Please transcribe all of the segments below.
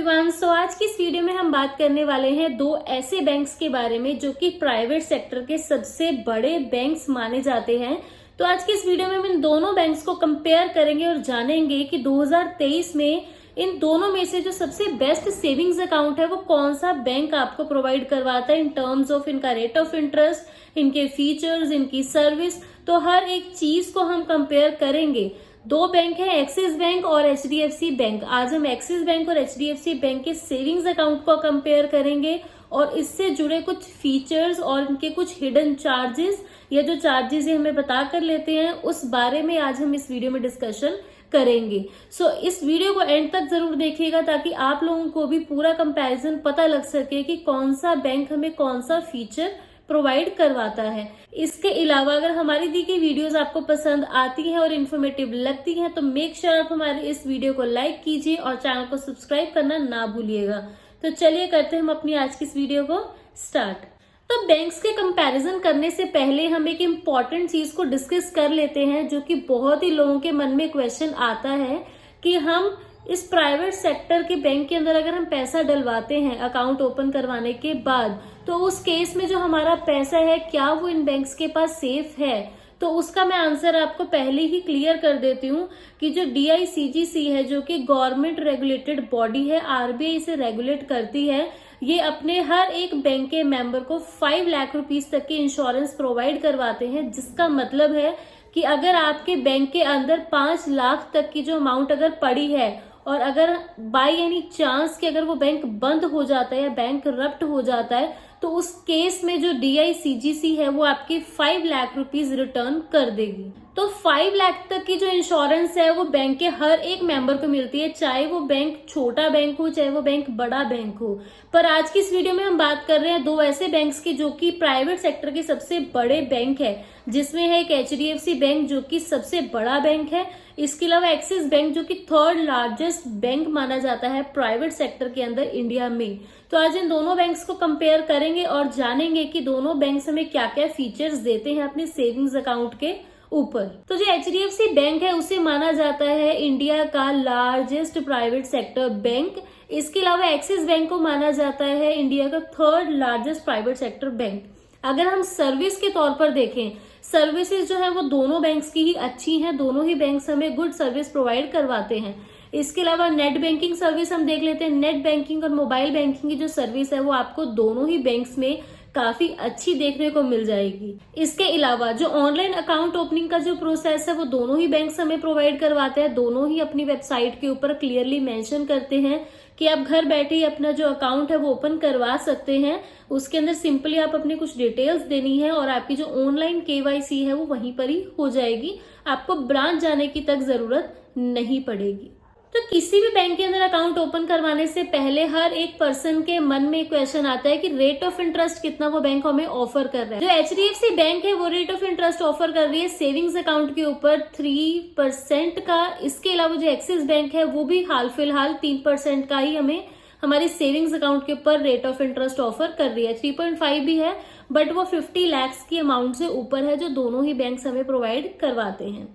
Everyone. सो आज की इस वीडियो में हम बात करने वाले हैं दो ऐसे बैंक्स के बारे में जो कि प्राइवेट सेक्टर के सबसे बड़े बैंक्स माने जाते हैं। तो आज की इस वीडियो में हम इन दोनों बैंक्स को कंपेयर करेंगे और जानेंगे कि 2023 में इन दोनों में से जो सबसे बेस्ट सेविंग्स अकाउंट है वो कौन सा बैंक आपको प्रोवाइड करवाता है इन टर्म्स ऑफ इनका रेट ऑफ इंटरेस्ट, इनके फीचर्स, इनकी सर्विस। तो हर एक चीज को हम कंपेयर करेंगे। दो बैंक है, एक्सिस बैंक और एचडीएफसी बैंक। आज हम एक्सिस बैंक और एचडीएफसी बैंक के सेविंग्स अकाउंट को कंपेयर करेंगे और इससे जुड़े कुछ फीचर्स और इनके कुछ हिडन चार्जेस या जो चार्जेस ये हमें बता कर लेते हैं उस बारे में आज हम इस वीडियो में डिस्कशन करेंगे। सो इस वीडियो को एंड तक जरूर देखिएगा ताकि आप लोगों को भी पूरा कंपैरिजन पता लग सके कि कौन सा बैंक हमें कौन सा फीचर प्रोवाइड करवाता है। इसके अलावा अगर हमारी दी गई वीडियोस आपको पसंद आती हैं और इन्फॉर्मेटिव लगती हैं तो मेक श्योर आप हमारे इस वीडियो को लाइक कीजिए और चैनल को सब्सक्राइब करना ना भूलिएगा। तो चलिए करते हैं हम अपनी आज की इस वीडियो को स्टार्ट। तो बैंक्स के कंपैरिजन करने से पहले हम एक इम्पॉर्टेंट चीज को डिस्कस कर लेते हैं जो कि बहुत ही लोगों के मन में क्वेश्चन आता है कि हम इस प्राइवेट सेक्टर के बैंक के अंदर अगर हम पैसा डलवाते हैं अकाउंट ओपन करवाने के बाद तो उस केस में जो हमारा पैसा है क्या वो इन बैंक्स के पास सेफ है। तो उसका मैं आंसर आपको पहले ही क्लियर कर देती हूँ कि जो DICGC है जो कि गवर्नमेंट रेगुलेटेड बॉडी है, RBI इसे रेगुलेट करती है, ये अपने हर एक बैंक के मेंबर को 5 लाख रुपीस तक के इंश्योरेंस प्रोवाइड करवाते हैं। जिसका मतलब है कि अगर आपके बैंक के अंदर 5 लाख तक की जो अमाउंट अगर पड़ी है और अगर बाय एनी चांस कि अगर वो बैंक बंद हो जाता है या बैंक करप्ट हो जाता है तो उस केस में जो DICGC है वो आपके 5 लाख रुपीस रिटर्न कर देगी। तो 5 लाख तक की जो इंश्योरेंस है वो बैंक के हर एक मेंबर को मिलती है, चाहे वो बैंक छोटा बैंक हो चाहे वो बैंक बड़ा बैंक हो। पर आज की इस वीडियो में हम बात कर रहे हैं दो ऐसे बैंक्स की जो कि प्राइवेट सेक्टर के सबसे बड़े बैंक है, जिसमें है एक HDFC बैंक जो कि सबसे बड़ा बैंक है, इसके अलावा एक्सिस बैंक जो कि 3rd लार्जेस्ट बैंक माना जाता है प्राइवेट सेक्टर के अंदर इंडिया में। तो आज इन दोनों बैंक्स को कंपेयर करेंगे और जानेंगे कि दोनों बैंक्स हमें क्या क्या फीचर्स देते हैं अपने सेविंग्स अकाउंट के ऊपर। तो जो HDFC बैंक है उसे माना जाता है इंडिया का लार्जेस्ट प्राइवेट सेक्टर बैंक। इसके अलावा एक्सिस बैंक को माना जाता है इंडिया का 3rd largest private sector bank. अगर हम सर्विस के तौर पर देखें, सर्विसेज जो है वो दोनों बैंक्स की ही अच्छी हैं, दोनों ही बैंक्स हमें गुड सर्विस प्रोवाइड करवाते हैं। इसके अलावा नेट बैंकिंग सर्विस हम देख लेते हैं। नेट बैंकिंग और मोबाइल बैंकिंग की जो सर्विस है वो आपको दोनों ही बैंक्स में काफी अच्छी देखने को मिल जाएगी। इसके अलावा जो ऑनलाइन अकाउंट ओपनिंग का जो प्रोसेस है वो दोनों ही बैंक्स हमें प्रोवाइड करवाते हैं। दोनों ही अपनी वेबसाइट के ऊपर क्लियरली मेंशन करते हैं कि आप घर बैठे ही अपना जो अकाउंट है वो ओपन करवा सकते हैं। उसके अंदर सिंपली आप अपनी कुछ डिटेल्स देनी है और आपकी जो ऑनलाइन KYC है वो वहीं पर ही हो जाएगी, आपको ब्रांच जाने की तक जरूरत नहीं पड़ेगी। तो किसी भी बैंक के अंदर अकाउंट ओपन करवाने से पहले हर एक पर्सन के मन में क्वेश्चन आता है कि रेट ऑफ इंटरेस्ट कितना वो बैंक हमें ऑफर कर रहा है। जो HDFC बैंक है वो रेट ऑफ इंटरेस्ट ऑफर कर रही है सेविंग्स अकाउंट के ऊपर 3% का। इसके अलावा जो एक्सिस बैंक है वो भी हाल फिलहाल 3% का ही हमें हमारे सेविंग्स अकाउंट के ऊपर रेट ऑफ इंटरेस्ट ऑफर कर रही है। 3.5 भी है बट वो 50 लाख की अमाउंट से ऊपर है जो दोनों ही बैंक हमें प्रोवाइड करवाते हैं।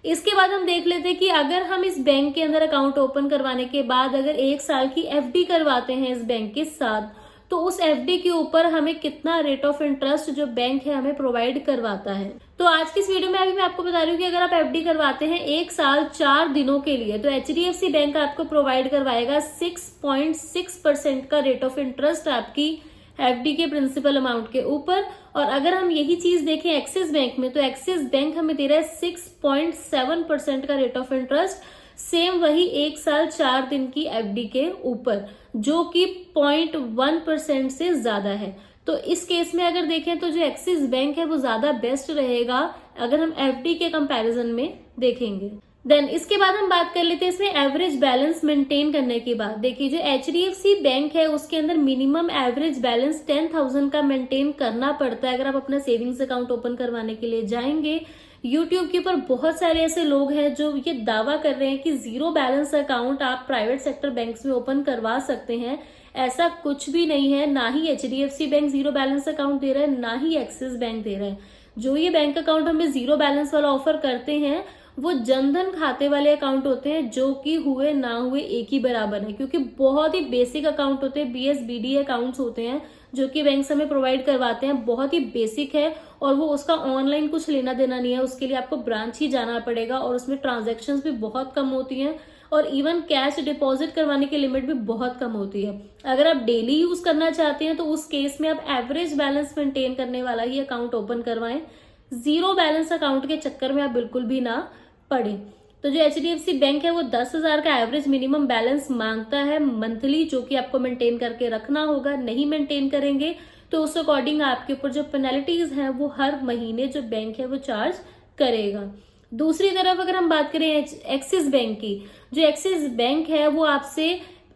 इसके बाद हम देख लेते हैं कि अगर हम इस बैंक के अंदर अकाउंट ओपन करवाने के बाद अगर 1 साल की FD करवाते हैं इस बैंक के साथ तो उस FD के ऊपर हमें कितना रेट ऑफ इंटरेस्ट जो बैंक है हमें प्रोवाइड करवाता है। तो आज की इस वीडियो में अभी मैं आपको बता रही हूँ कि अगर आप FD करवाते हैं 1 साल 4 दिनों के लिए तो HDFC बैंक आपको प्रोवाइड करवाएगा 6.6% का रेट ऑफ इंटरेस्ट आपकी FD के प्रिंसिपल अमाउंट के ऊपर। और अगर हम यही चीज देखें एक्सिस बैंक में तो एक्सिस बैंक हमें दे रहा है 6.7% का रेट ऑफ इंटरेस्ट, सेम वही 1 साल 4 दिन की FD के ऊपर जो कि 0.1% से ज्यादा है। तो इस केस में अगर देखें तो जो एक्सिस बैंक है वो ज्यादा बेस्ट रहेगा अगर हम FD के कंपैरिजन में देखेंगे। देन इसके बाद हम बात कर लेते हैं इसमें एवरेज बैलेंस मेंटेन करने की बात। देखिए जो HDFC बैंक है उसके अंदर मिनिमम एवरेज बैलेंस 10,000 का मेंटेन करना पड़ता है अगर आप अपना सेविंग्स अकाउंट ओपन करवाने के लिए जाएंगे। यूट्यूब के ऊपर बहुत सारे ऐसे लोग हैं जो ये दावा कर रहे हैं कि 0 बैलेंस अकाउंट आप प्राइवेट सेक्टर बैंक्स में ओपन करवा सकते हैं। ऐसा कुछ भी नहीं है, ना ही HDFC बैंक 0 बैलेंस अकाउंट दे रहा है ना ही एक्सिस बैंक दे रहा है। जो ये बैंक अकाउंट हमें 0 बैलेंस वाला ऑफर करते हैं वो जनधन खाते वाले अकाउंट होते हैं जो कि हुए ना हुए एक ही बराबर है, क्योंकि बहुत ही बेसिक अकाउंट होते हैं, BSBD अकाउंट्स होते हैं जो कि बैंक हमें प्रोवाइड करवाते हैं, बहुत ही बेसिक है और वो उसका ऑनलाइन कुछ लेना देना नहीं है, उसके लिए आपको ब्रांच ही जाना पड़ेगा और उसमें ट्रांजैक्शंस भी बहुत कम होती हैं और इवन कैश डिपॉजिट करवाने की लिमिट भी बहुत कम होती है। अगर आप डेली यूज करना चाहते हैं तो उस केस में आप एवरेज बैलेंस मेंटेन करने वाला ही अकाउंट ओपन करवाएं, जीरो बैलेंस अकाउंट के चक्कर में आप बिल्कुल भी ना पड़े। तो जो HDFC बैंक है वो 10,000 का एवरेज मिनिमम बैलेंस मांगता है मंथली, जो कि आपको मेंटेन करके रखना होगा। नहीं मेंटेन करेंगे तो उस अकॉर्डिंग आपके ऊपर जो पेनल्टीज हैं वो हर महीने जो बैंक है वो चार्ज करेगा। दूसरी तरफ अगर हम बात करें एक्सिस बैंक की, जो एक्सिस बैंक है वो आपसे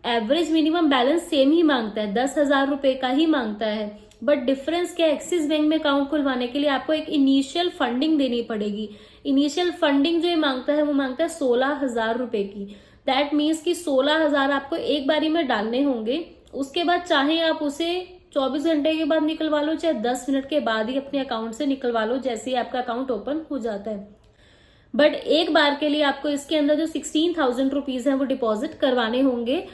एवरेज मिनिमम बैलेंस सेम ही मांगता है, 10,000 रुपए का ही मांगता है। बट डिफरेंस क्या है, एक्सिस बैंक में अकाउंट खुलवाने के लिए आपको एक इनिशियल फंडिंग देनी पड़ेगी। इनिशियल फंडिंग जो ये मांगता है वो मांगता है 16,000 रुपए की। दैट मीन्स कि 16,000 आपको एक बारी में डालने होंगे। उसके बाद चाहे आप उसे 24 घंटे के बाद निकलवा लो, चाहे 10 मिनट के बाद ही अपने अकाउंट से निकलवा लो जैसे ही आपका अकाउंट ओपन हो जाता है। बट एक बार के लिए आपको इसके अंदर जो 16,000 रुपीज है वो डिपॉजिट करवाने होंगे।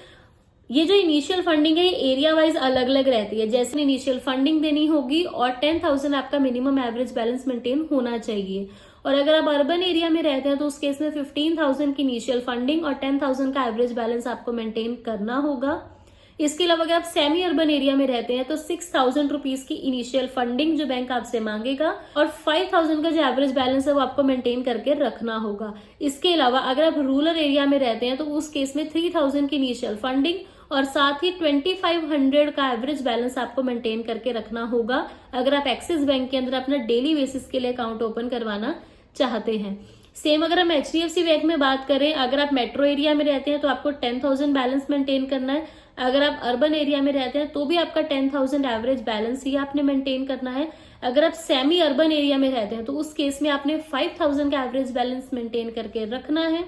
ये जो इनिशियल फंडिंग है ये एरिया वाइज अलग अलग रहती है, जैसे इनिशियल फंडिंग देनी होगी और 10,000 आपका मिनिमम एवरेज बैलेंस मेंटेन होना चाहिए। और अगर आप अर्बन एरिया में रहते हैं तो उस केस में 15,000 की इनिशियल फंडिंग और 10,000 का एवरेज बैलेंस आपको मेंटेन करना होगा। इसके अलावा अगर आप सेमी अर्बन एरिया में रहते हैं तो 6,000 रुपीज की इनिशियल फंडिंग जो बैंक आपसे मांगेगा और 5,000 का जो एवरेज बैलेंस है वो आपको मेंटेन करके रखना होगा। इसके अलावा अगर आप रूरल एरिया में रहते हैं तो उस केस में 3,000 की इनिशियल फंडिंग और साथ ही 2,500 का एवरेज बैलेंस आपको मेंटेन करके रखना होगा अगर आप एक्सिस बैंक के अंदर अपना डेली बेसिस के लिए अकाउंट ओपन करवाना चाहते हैं। सेम अगर हम HDFC बैंक में बात करें, अगर आप मेट्रो एरिया में रहते हैं तो आपको 10,000 बैलेंस मेंटेन करना है। अगर आप अर्बन एरिया में रहते हैं तो भी आपका 10,000 एवरेज बैलेंस ही आपने मेंटेन करना है। अगर आप सेमी अर्बन एरिया में रहते हैं तो उस केस में आपने 5,000 का एवरेज बैलेंस मेंटेन करके रखना है।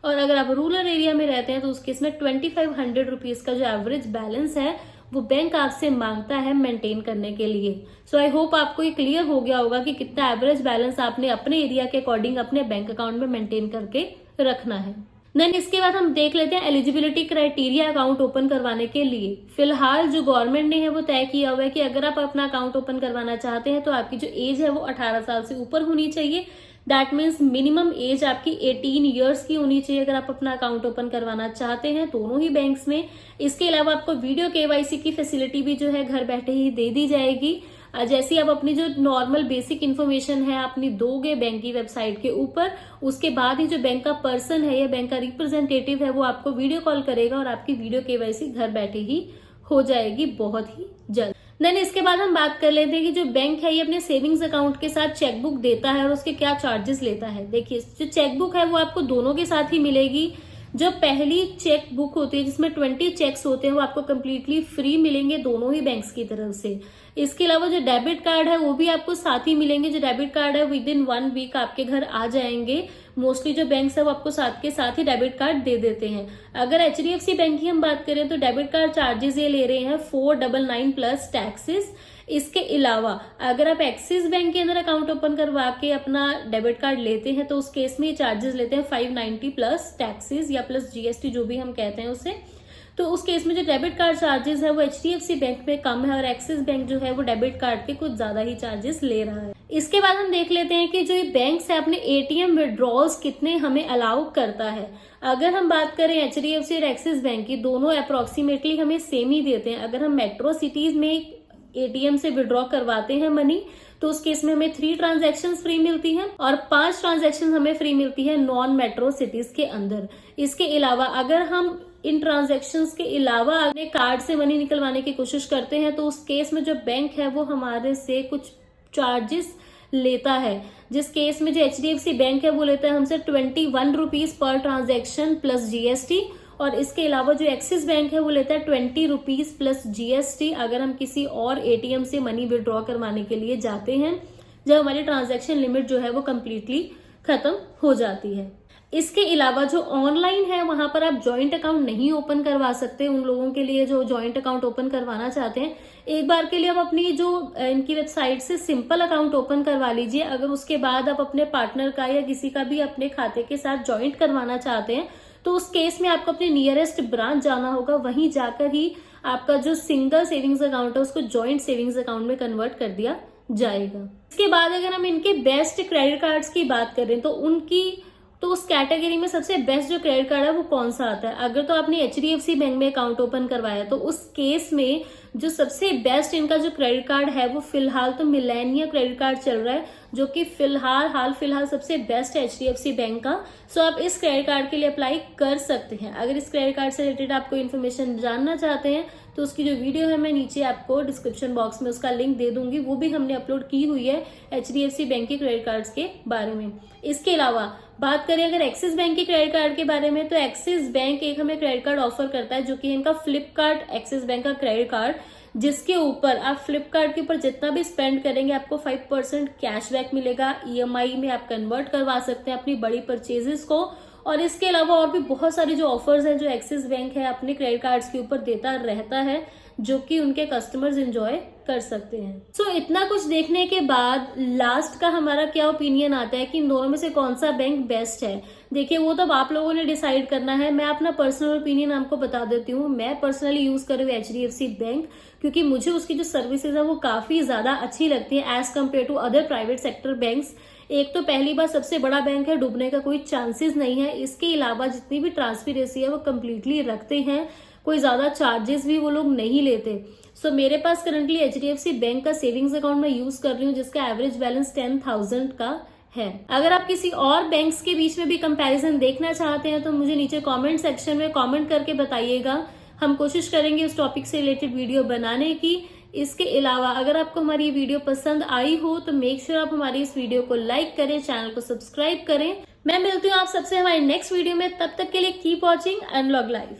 और अगर आप रूरल एरिया में रहते हैं तो उस केस में 2,500 रुपीज का जो एवरेज बैलेंस है वो बैंक आपसे मांगता है मेंटेन करने के लिए। सो आई होप आपको ये क्लियर हो गया होगा कि कितना एवरेज बैलेंस आपने अपने एरिया के अकॉर्डिंग अपने बैंक अकाउंट में मेंटेन करके रखना है। देन इसके बाद हम देख लेते हैं एलिजिबिलिटी क्राइटेरिया अकाउंट ओपन करवाने के लिए। फिलहाल जो गवर्नमेंट ने है वो तय किया हुआ है कि अगर आप अपना अकाउंट ओपन करवाना चाहते हैं तो आपकी जो एज है वो 18 साल से ऊपर होनी चाहिए। दैट मीन्स मिनिमम एज आपकी 18 ईयर्स की होनी चाहिए अगर आप अपना अकाउंट ओपन करवाना चाहते हैं दोनों ही बैंक्स में। इसके अलावा आपको वीडियो KYC की फैसिलिटी भी जो है घर बैठे ही दे दी जाएगी। जैसे आप अपनी जो नॉर्मल बेसिक इन्फॉर्मेशन है अपनी दोगे बैंक की वेबसाइट के ऊपर, उसके बाद ही जो बैंक का पर्सन है या बैंक का रिप्रेजेंटेटिव है वो आपको वीडियो कॉल करेगा और आपकी वीडियो KYC घर बैठे ही हो जाएगी बहुत ही जल्द। देन इसके बाद हम बात कर लेते हैं कि जो बैंक है ये अपने सेविंग्स अकाउंट के साथ चेकबुक देता है और उसके क्या चार्जेस लेता है। देखिए जो चेकबुक है वो आपको दोनों के साथ ही मिलेगी। जो पहली चेक बुक होती है जिसमें 20 चेक्स होते हैं वो आपको कम्प्लीटली फ्री मिलेंगे दोनों ही बैंक्स की तरफ से। इसके अलावा जो डेबिट कार्ड है वो भी आपको साथ ही मिलेंगे। जो डेबिट कार्ड है विद इन 1 वीक आपके घर आ जाएंगे। मोस्टली जो बैंक्स है वो आपको साथ के साथ ही डेबिट कार्ड दे देते हैं। अगर HDFC बैंक की हम बात करें तो डेबिट कार्ड चार्जेस ये ले रहे हैं 499 प्लस टैक्सेस। इसके अलावा अगर आप एक्सिस बैंक के अंदर अकाउंट ओपन करवा के अपना डेबिट कार्ड लेते हैं तो उस केस में ये चार्जेस लेते हैं 590 प्लस टैक्सेस या प्लस GST जो भी हम कहते हैं उसे। तो उस केस में जो डेबिट कार्ड चार्जेस है वो HDFC बैंक में कम है और एक्सिस बैंक जो है वो डेबिट कार्ड के कुछ ज्यादा ही चार्जेस ले रहा है। इसके बाद हम देख लेते हैं कि जो ये बैंक है अपने ATM विड्रॉल्स कितने हमें अलाउ करता है। अगर हम बात करें HDFC और एक्सिस बैंक की, दोनों अप्रोक्सीमेटली हमें सेम ही देते हैं। अगर हम मेट्रो सिटीज में ATM से विड्रॉ करवाते हैं मनी तो उस केस में हमें 3 ट्रांजैक्शन फ्री मिलती हैं और 5 ट्रांजैक्शन हमें फ्री मिलती है नॉन मेट्रो सिटीज के अंदर। इसके अलावा अगर हम इन ट्रांजैक्शंस के अलावा अपने कार्ड से मनी निकलवाने की कोशिश करते हैं तो उस केस में जो बैंक है वो हमारे से कुछ चार्जेस लेता है। जिस केस में जो HDFC बैंक है वो लेता है हमसे 21 rupees per transaction plus GST और इसके अलावा जो एक्सिस बैंक है वो लेता है 20 रुपीज प्लस GST अगर हम किसी और ATM से मनी विड्रॉ करवाने के लिए जाते हैं जब हमारी ट्रांजैक्शन लिमिट जो है वो कम्प्लीटली खत्म हो जाती है। इसके अलावा जो ऑनलाइन है वहां पर आप जॉइंट अकाउंट नहीं ओपन करवा सकते। उन लोगों के लिए जो जॉइंट अकाउंट ओपन करवाना चाहते हैं, एक बार के लिए आप अपनी जो इनकी वेबसाइट से सिंपल अकाउंट ओपन करवा लीजिए। अगर उसके बाद आप अपने पार्टनर का या किसी का भी अपने खाते के साथ जॉइंट करवाना चाहते हैं तो उस केस में आपको अपने नियरेस्ट ब्रांच जाना होगा, वहीं जाकर ही आपका जो सिंगल सेविंग्स अकाउंट है उसको जॉइंट सेविंग्स अकाउंट में कन्वर्ट कर दिया जाएगा। इसके बाद अगर हम इनके बेस्ट क्रेडिट कार्ड्स की बात करें तो उस कैटेगरी में सबसे बेस्ट जो क्रेडिट कार्ड है वो कौन सा आता है। अगर तो आपने HDFC बैंक में अकाउंट ओपन करवाया तो उस केस में जो सबसे बेस्ट इनका जो क्रेडिट कार्ड है वो फिलहाल तो मिलेनिया क्रेडिट कार्ड चल रहा है, जो कि फिलहाल सबसे बेस्ट है HDFC बैंक का। सो आप इस क्रेडिट कार्ड के लिए अप्लाई कर सकते हैं। अगर इस क्रेडिट कार्ड से रिलेटेड आप कोई इन्फॉर्मेशन जानना चाहते हैं तो उसकी जो वीडियो है मैं नीचे आपको डिस्क्रिप्शन बॉक्स में उसका लिंक दे दूंगी, वो भी हमने अपलोड की हुई है HDFC बैंक के क्रेडिट कार्ड्स के बारे में। इसके अलावा बात करें अगर एक्सिस बैंक के क्रेडिट कार्ड के बारे में, तो एक्सिस बैंक एक हमें क्रेडिट कार्ड ऑफर करता है जो कि इनका फ्लिपकार्ट एक्सिस बैंक का क्रेडिट कार्ड, जिसके ऊपर आप फ्लिपकार्ट के ऊपर जितना भी स्पेंड करेंगे आपको 5% कैशबैक मिलेगा। EMI में आप कन्वर्ट करवा सकते हैं अपनी बड़ी परचेजेस को। और इसके अलावा और भी बहुत सारी जो ऑफर्स हैं जो एक्सिस बैंक है अपने क्रेडिट कार्ड्स के ऊपर देता रहता है, जो कि उनके कस्टमर्स एंजॉय कर सकते हैं। सो इतना कुछ देखने के बाद लास्ट का हमारा क्या ओपिनियन आता है कि इन दोनों में से कौन सा बैंक बेस्ट है। देखिए वो तब आप लोगों ने डिसाइड करना है। मैं अपना पर्सनल ओपिनियन आपको बता देती हूँ। मैं पर्सनली यूज कर रही हूँ HDFC बैंक, क्योंकि मुझे उसकी जो सर्विसेज है वो काफी ज्यादा अच्छी लगती है as compare to other private sector banks. एक तो पहली बार सबसे बड़ा बैंक है, डूबने का कोई चांसेस नहीं है। इसके अलावा जितनी भी ट्रांसपेरेंसी है वो कम्प्लीटली रखते हैं, कोई ज्यादा चार्जेस भी वो लोग नहीं लेते। सो मेरे पास करंटली HDFC बैंक का सेविंग्स अकाउंट मैं यूज कर रही हूँ जिसका एवरेज बैलेंस 10,000 का है। अगर आप किसी और बैंक्स के बीच में भी कंपैरिजन देखना चाहते हैं तो मुझे नीचे कमेंट सेक्शन में कमेंट करके बताइएगा। हम कोशिश करेंगे उस टॉपिक से रिलेटेड वीडियो बनाने की। इसके अलावा अगर आपको हमारी ये वीडियो पसंद आई हो तो मेक श्योर आप हमारी इस वीडियो को लाइक करें, चैनल को सब्सक्राइब करें। मैं मिलती हूँ आप सबसे हमारे नेक्स्ट वीडियो में, तब तक के लिए कीप वॉचिंग अनलॉग लाइफ।